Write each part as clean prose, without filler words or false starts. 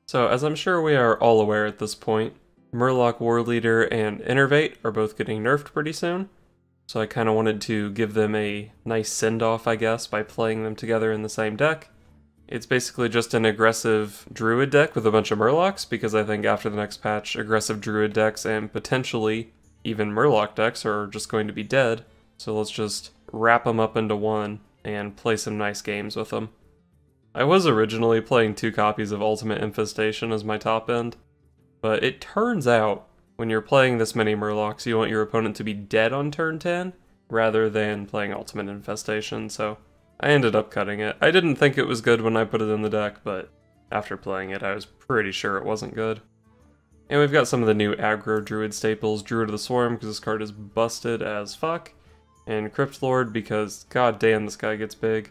So, as I'm sure we are all aware at this point, Murloc Warleader and Innervate are both getting nerfed pretty soon. So I kind of wanted to give them a nice send-off, I guess, by playing them together in the same deck. It's basically just an aggressive Druid deck with a bunch of Murlocs, because I think after the next patch, aggressive Druid decks and potentially even Murloc decks are just going to be dead. So let's just wrap them up into one and play some nice games with them. I was originally playing 2 copies of Ultimate Infestation as my top end, but it turns out when you're playing this many Murlocs, you want your opponent to be dead on turn 10 rather than playing Ultimate Infestation, so I ended up cutting it. I didn't think it was good when I put it in the deck, but after playing it, I was pretty sure it wasn't good. And we've got some of the new Aggro Druid staples, Druid of the Swarm because this card is busted as fuck, and Crypt Lord because god damn this guy gets big.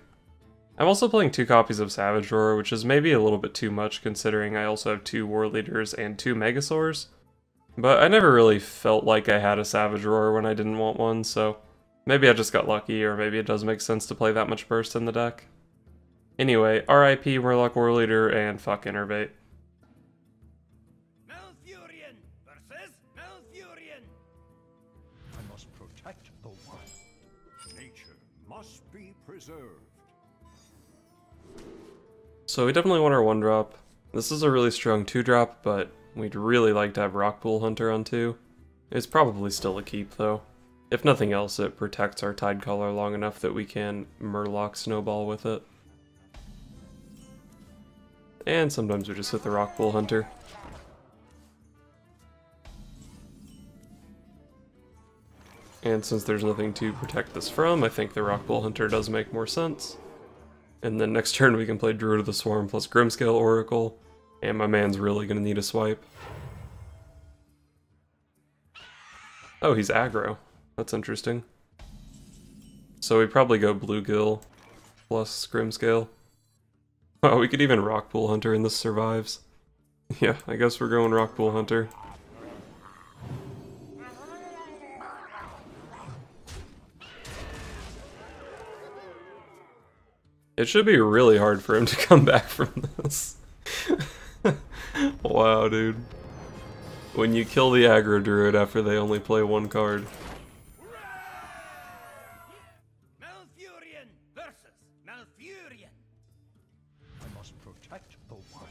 I'm also playing 2 copies of Savage Roar, which is maybe a little bit too much considering I also have 2 War Leaders and 2 Megasaurs. But I never really felt like I had a Savage Roar when I didn't want one, so maybe I just got lucky, or maybe it does make sense to play that much burst in the deck. Anyway, RIP Murloc Warleader and fuck Innervate. Malfurion versus Malfurion. I must protect the one. Nature must be preserved. So we definitely want our 1-drop. This is a really strong 2-drop, but we'd really like to have Rockpool Hunter on 2. It's probably still a keep though. If nothing else, it protects our Tidecaller long enough that we can Murloc Snowball with it. And sometimes we just hit the Rockpool Hunter. And since there's nothing to protect this from, I think the Rockpool Hunter does make more sense. And then next turn we can play Druid of the Swarm plus Grimscale Oracle, and my man's really gonna need a swipe. Oh, he's aggro. That's interesting. So we probably go Bluegill plus Grimscale. Oh, we could even Rockpool Hunter and this survives. Yeah, I guess we're going Rockpool Hunter. It should be really hard for him to come back from this. Wow, dude. When you kill the Aggro Druid after they only play 1 card. Malfurion versus Malfurion. I must protect the one.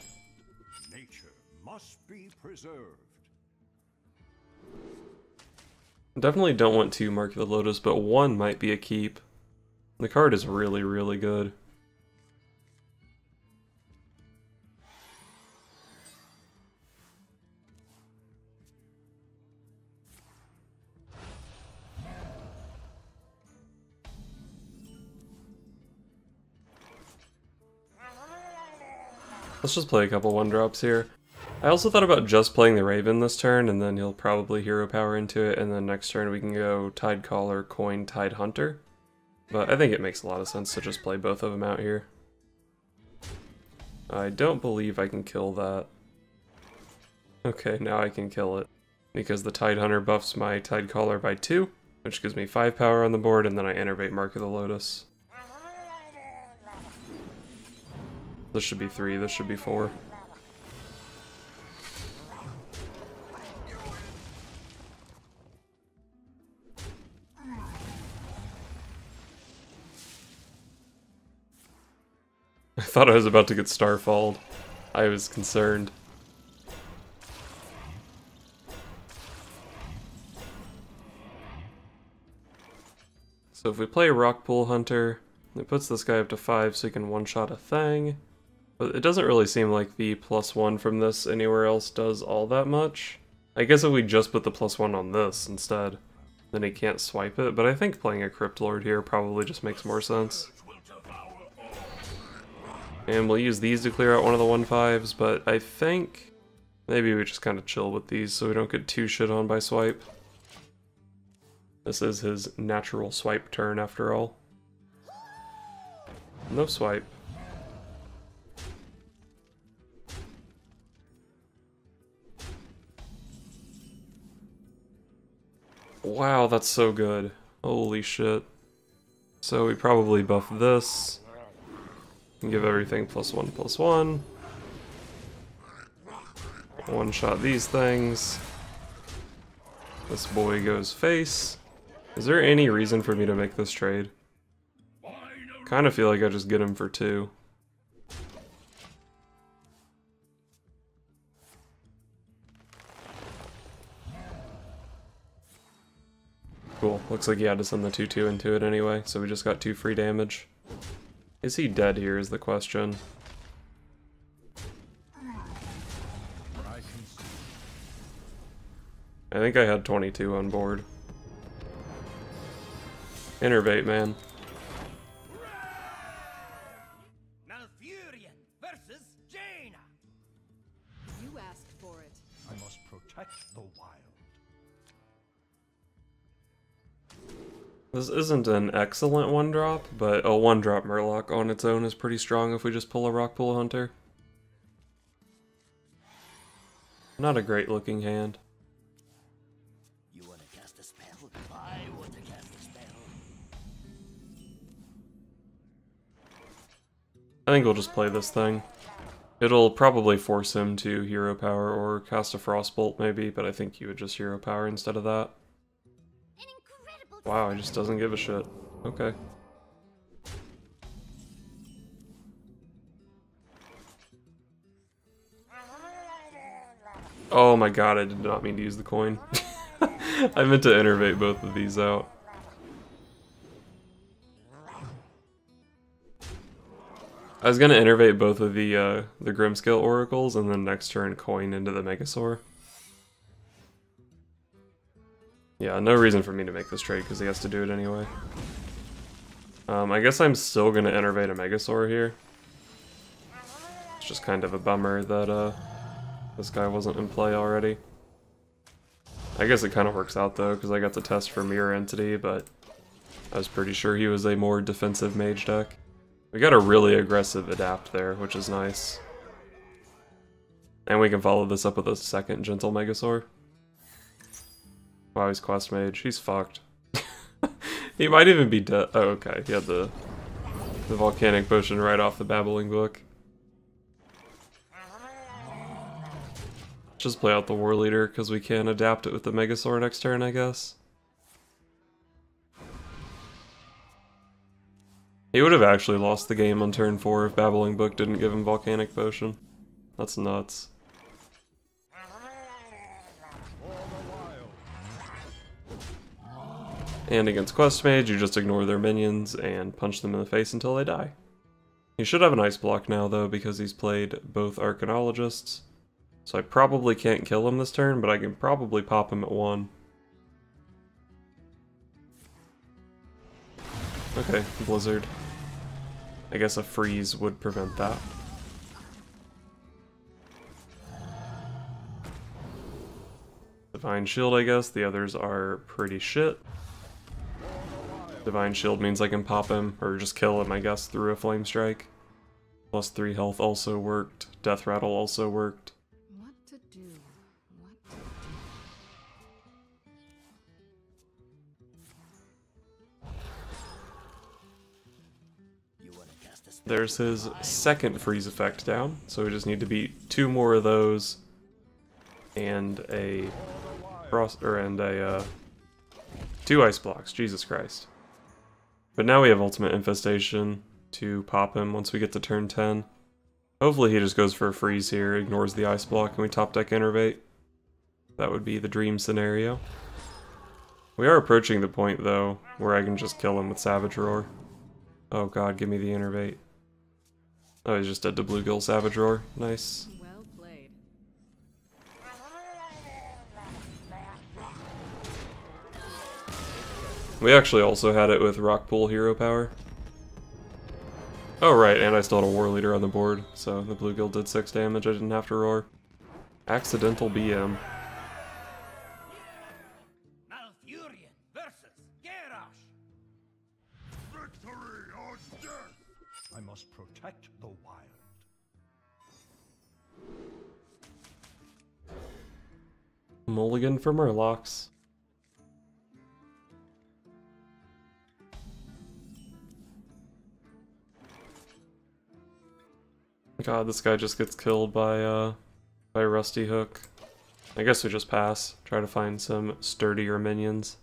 Nature must be preserved. Definitely don't want to mark the Lotus, but 1 might be a keep. The card is really, really good. Let's just play a couple 1-drops here. I also thought about just playing the Raven this turn, and then he'll probably Hero Power into it, and then next turn we can go Tidecaller, Coin, Tide Hunter. But I think it makes a lot of sense to just play both of them out here. I don't believe I can kill that. Okay, now I can kill it. Because the Tide Hunter buffs my Tidecaller by 2, which gives me 5 power on the board, and then I Innervate Mark of the Lotus. This should be 3, this should be 4. I thought I was about to get Starfalled. I was concerned. So if we play Rockpool Hunter, it puts this guy up to 5 so he can one-shot a thing. But it doesn't really seem like the +1 from this anywhere else does all that much. I guess if we just put the +1 on this instead, then he can't swipe it, but I think playing a Crypt Lord here probably just makes more sense. And we'll use these to clear out one of the 1/5s, but I think maybe we just kind of chill with these so we don't get too shit on by swipe. This is his natural swipe turn after all. No swipe. Wow, that's so good. Holy shit. So we probably buff this. And give everything +1/+1. one-shot these things. This boy goes face. Is there any reason for me to make this trade? Kind of feel like I just get him for 2. Cool. Looks like he had to send the 2/2 into it anyway, so we just got 2 free damage. Is he dead here is the question. I think I had 22 on board. Innervate, man. Malfurion versus Jaina. You asked for it. I must protect the wild. This isn't an excellent 1-drop, but a 1-drop Murloc on its own is pretty strong if we just pull a Rockpool Hunter. Not a great looking hand. You wanna cast a spell? I want to cast a spell. I think we'll just play this thing. It'll probably force him to Hero Power or cast a Frostbolt maybe, but I think you would just Hero Power instead of that. Wow, he just doesn't give a shit. Okay. Oh my god, I did not mean to use the coin. I meant to innervate both of these out. I was gonna innervate both of the Grimskill Oracles and then next turn coin into the Megasaur. Yeah, no reason for me to make this trade because he has to do it anyway. I guess I'm still gonna innervate a Megasaur here. It's just kind of a bummer that this guy wasn't in play already. I guess it kind of works out though because I got the test for Mirror Entity, but I was pretty sure he was a more defensive mage deck. We got a really aggressive adapt there, which is nice. And we can follow this up with a second Gentle Megasaur. Wow, he's Quest Mage. He's fucked. He might even be dead. Oh, okay. He had the Volcanic Potion right off the Babbling Book. Just play out the Warleader, because we can adapt it with the Megasaur next turn, I guess. He would have actually lost the game on turn 4 if Babbling Book didn't give him Volcanic Potion. That's nuts. And against Quest Mage, you just ignore their minions and punch them in the face until they die. He should have an Ice Block now, though, because he's played both Arcanologists. So I probably can't kill him this turn, but I can probably pop him at 1. Okay, Blizzard. I guess a freeze would prevent that. Divine Shield, I guess. The others are pretty shit. Divine Shield means I can pop him, or just kill him, I guess, through a Flame Strike. Plus 3 health also worked. Death Rattle also worked. What to do? What to do? You wanna cast a spell? There's his second freeze effect down, so we just need to beat 2 more of those and a frost and a 2 ice blocks. Jesus Christ. But now we have Ultimate Infestation to pop him once we get to turn 10. Hopefully he just goes for a freeze here, ignores the ice block, and we top deck Innervate. That would be the dream scenario. We are approaching the point, though, where I can just kill him with Savage Roar. Oh god, give me the Innervate. Oh, he's just dead to Bluegill Savage Roar. Nice. Well played. We actually also had it with Rockpool Hero Power. Oh right, and I still had a Warleader on the board, so the Bluegill did 6 damage, I didn't have to roar. Accidental BM. Malfurion versus Garrosh. Victory or death! I must protect the wild. Mulligan for Murlocs. God, this guy just gets killed by by Rusty Hook. I guess we just pass. Try to find some sturdier minions.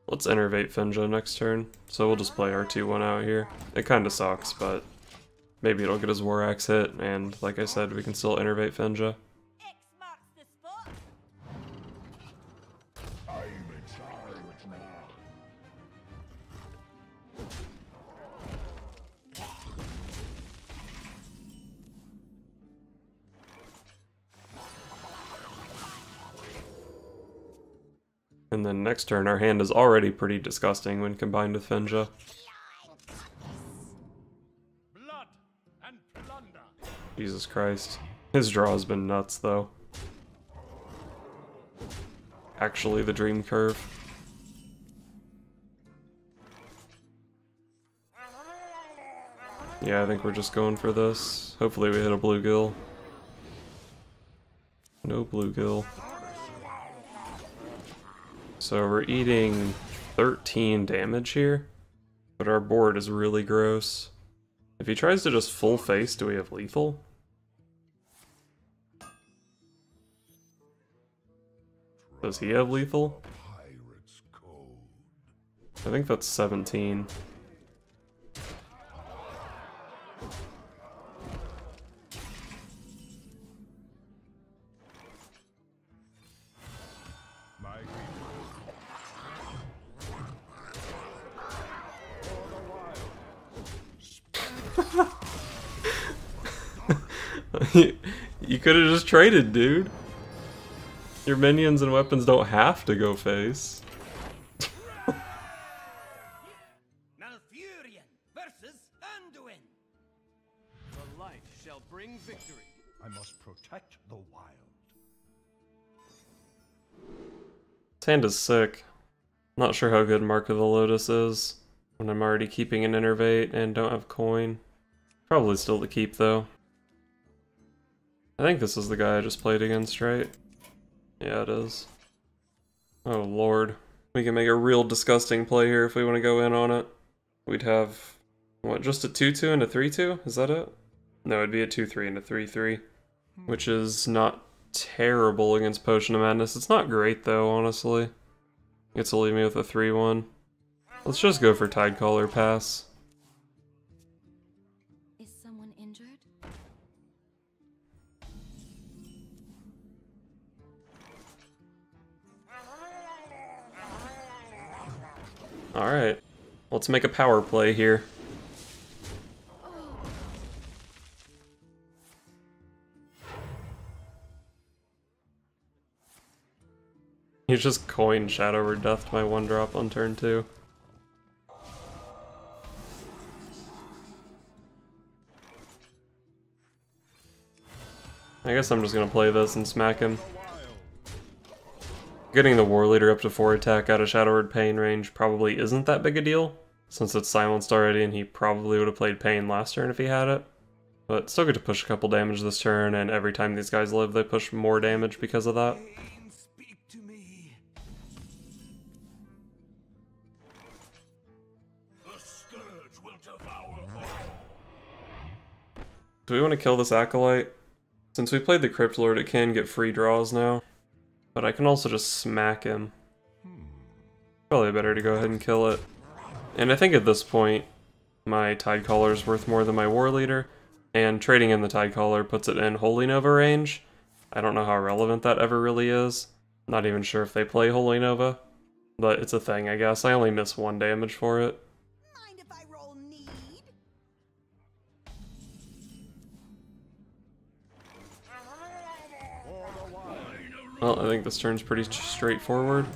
Let's Innervate Finja next turn. So we'll just play our 2-1 out here. It kinda sucks, but maybe it'll get his War Axe hit, and like I said, we can still Innervate Finja. X marks the spot. I'm in charge now. And then next turn, our hand is already pretty disgusting when combined with Finja. Blood and plunder. Jesus Christ. His draw has been nuts, though. Actually, the Dream Curve. Yeah, I think we're just going for this. Hopefully we hit a bluegill. No bluegill. So we're eating 13 damage here, but our board is really gross. If he tries to just full face, do we have lethal? Does he have lethal? Pirate's code. I think that's 17. My You could have just traded, dude. Your minions and weapons don't have to go face. Malfurion versus Anduin. The light shall bring victory. I must protect the wild. This hand is sick. Not sure how good Mark of the Lotus is when I'm already keeping an Innervate and don't have coin. Probably still to keep though. I think this is the guy I just played against, right? Yeah, it is. Oh lord. We can make a real disgusting play here if we want to go in on it. We'd have, what, just a 2-2 and a 3-2? Is that it? No, it'd be a 2-3 and a 3-3. Which is not terrible against Potion of Madness. It's not great though, honestly. Gets to leave me with a 3-1. Let's just go for Tidecaller pass. Is someone injured? Alright. Let's make a power play here. You just coin Shadow or Death to my 1-drop on turn 2. I guess I'm just gonna play this and smack him. Getting the Warleader up to 4 attack out of Shadow Word Pain range probably isn't that big a deal, since it's silenced already and he probably would have played Pain last turn if he had it. But still get to push a couple damage this turn, and every time these guys live they push more damage because of that. Speak to me. The scourge will devour all. Do we want to kill this Acolyte? Since we played the Crypt Lord, it can get free draws now. But I can also just smack him. Probably better to go ahead and kill it. And I think at this point, my Tidecaller is worth more than my Warleader, and trading in the Tidecaller puts it in Holy Nova range. I don't know how relevant that ever really is. Not even sure if they play Holy Nova, but it's a thing, I guess. I only miss 1 damage for it. Mind if I roll need? Well, I think this turn's pretty straightforward.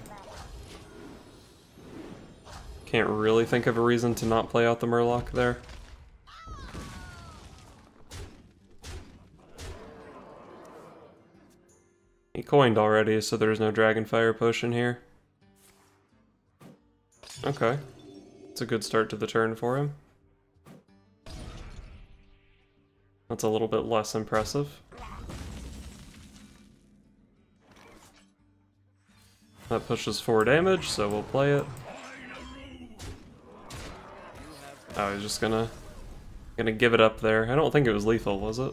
Can't really think of a reason to not play out the Murloc there. He coined already, so there's no Dragonfire potion here. Okay. It's a good start to the turn for him. That's a little bit less impressive. That pushes 4 damage, so we'll play it. Oh, he's just gonna give it up there. I don't think it was lethal, was it?